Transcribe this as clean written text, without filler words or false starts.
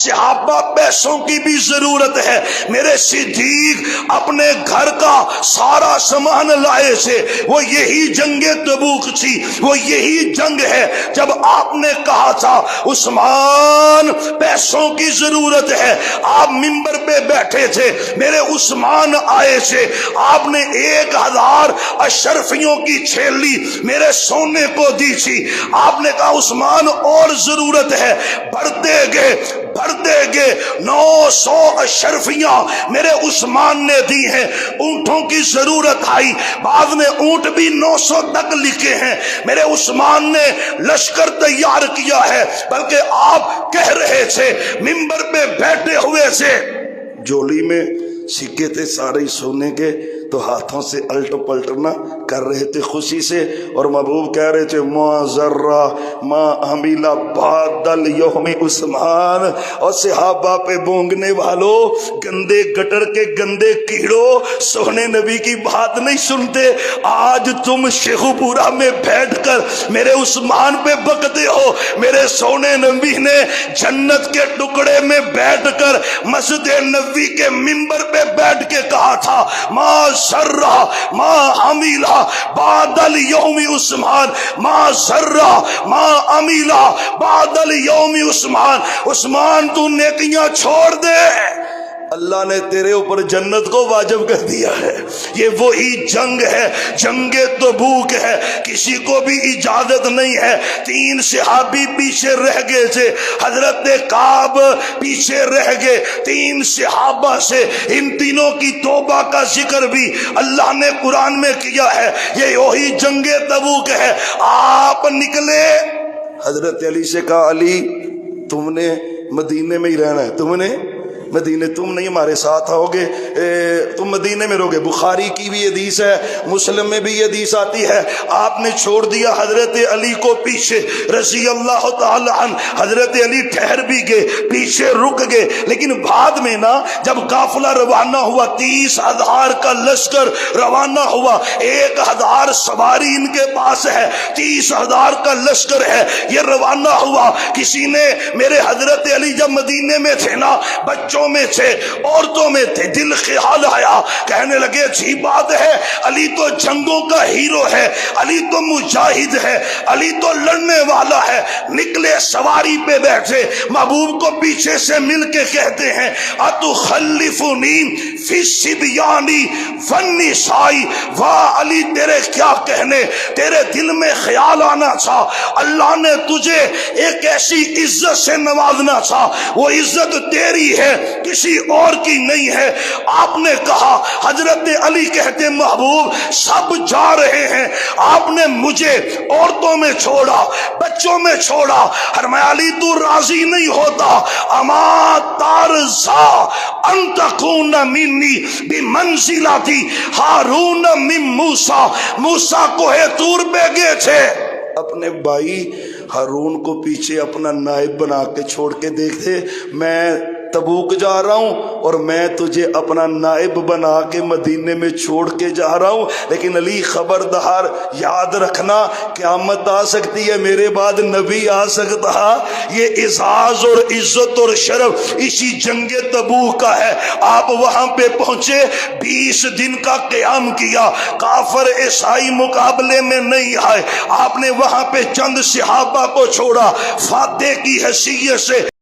صحابہ پیسوں کی بھی ضرورت ہے، میرے صدیق اپنے گھر کا سارا سامان لائے تھے، وہ یہی جنگ تبوک تھی، وہ یہی جنگ ہے جب آپ نے کہا تھا عثمان پیسوں کی ضرورت ہے، آپ منبر پہ بیٹھے تھے، میرے عثمان آئے تھے، آپ نے 1000 اشرفیوں کی چھیلی میرے سونے کو دی تھی، آپ نے کہا عثمان اور ضرورت ہے، بڑھتے گئے 900 اشرفیاں میرے عثمان نے دی ہیں، اونٹوں کی ضرورت آئی، بعض نے اونٹ بھی 900 تک لکھے ہیں، میرے عثمان نے لشکر تیار کیا ہے، بلکہ آپ کہہ رہے تھے منبر پہ بیٹھے ہوئے تھے، جولی میں سکے تھے سارے سونے کے، تو ہاتھوں سے الٹ پلٹنا کر رہے تھے خوشی سے، اور محبوب کہہ رہے تھے ما ذرہ ما عمیلہ بعد الیوم عثمان، اور صحابہ پہ بونگنے والوں، گندے گٹر کے گندے کیڑوں، سونے نبی کی بات نہیں سنتے، آج تم شیخو پورا میں بیٹھ کر میرے عثمان پہ بکتے ہو، میرے سونے نبی نے جنت کے ٹکڑے میں بیٹھ کر مسجد نبوی کے منبر پہ بیٹھ کے کہا تھا ما ذرہ ما عمیلہ بعد الیوم عثمان، ما ذرہ ما عمیلہ بعد الیوم عثمان، عثمان تو نیکیاں چھوڑ دے، اللہ نے تیرے اوپر جنت کو واجب کر دیا ہے، یہ وہی جنگ ہے، جنگ تبوک ہے، کسی کو بھی اجازت نہیں ہے، 3 صحابی پیچھے رہ گئے تھے، حضرت کعب پیچھے رہ گئے، 3 صحابہ سے، ان تینوں کی توبہ کا ذکر بھی اللہ نے قرآن میں کیا ہے، یہ وہی جنگ تبوک ہے، آپ نکلے، حضرت علی سے کہا علی تم نے مدینے میں ہی رہنا ہے، تم نے مدینے، تم نہیں ہمارے ساتھ آؤ گے، تم مدینے میں رہو گے، بخاری کی بھی حدیث ہے، مسلم میں بھی یہ حدیث آتی ہے، آپ نے چھوڑ دیا حضرت علی کو پیچھے رضی اللہ تعالی عنہ، حضرت علی ٹھہر بھی گئے، پیچھے رک گئے، لیکن بعد میں نا جب قافلہ روانہ ہوا، 30,000 کا لشکر روانہ ہوا، 1000 سواری ان کے پاس ہے، 30,000 کا لشکر ہے، یہ روانہ ہوا، کسی نے میرے حضرت علی جب مدینے میں تھے نا، بچوں میں تھے، عورتوں میں تھے، دل خیال آیا، کہنے لگے اچھی بات ہے، علی تو جنگوں کا ہیرو ہے، علی تو مجاہد ہے، علی تو لڑنے والا ہے، نکلے سواری پہ بیٹھے، محبوب کو پیچھے سے مل کے کہتے ہیں اتخلفنی فی الصبیان والنساء، واہ علی تیرے کیا کہنے، تیرے دل میں خیال آنا تھا، اللہ نے تجھے ایک ایسی عزت سے نوازنا تھا، وہ عزت تیری ہے کسی اور کی نہیں ہے، آپ نے کہا، حضرت علی کہتے محبوب سب جا رہے ہیں، آپ نے مجھے عورتوں میں چھوڑا، بچوں میں چھوڑا، فرمایا علی تو راضی نہیں ہوتا، اما ترضی ان تکون منی بمنزلتی ہارون من موسیٰ، موسیٰ کوہ طور پہ گئے تھے، اپنے بھائی ہارون کو پیچھے اپنا نائب بنا کے چھوڑ کے دیکھتے، میں تبوک جا رہا ہوں اور میں تجھے اپنا نائب بنا کے مدینے میں چھوڑ کے جا رہا ہوں، لیکن علی خبردار یاد رکھنا قیامت آ سکتی ہے، میرے بعد نبی آ سکتا، یہ اعزاز اور عزت اور شرف اسی جنگ تبوک کا ہے، آپ وہاں پہ پہنچے، 20 دن کا قیام کیا، کافر عیسائی مقابلے میں نہیں آئے، آپ نے وہاں پہ چند صحابہ کو چھوڑا، فاتح کی حیثیت سے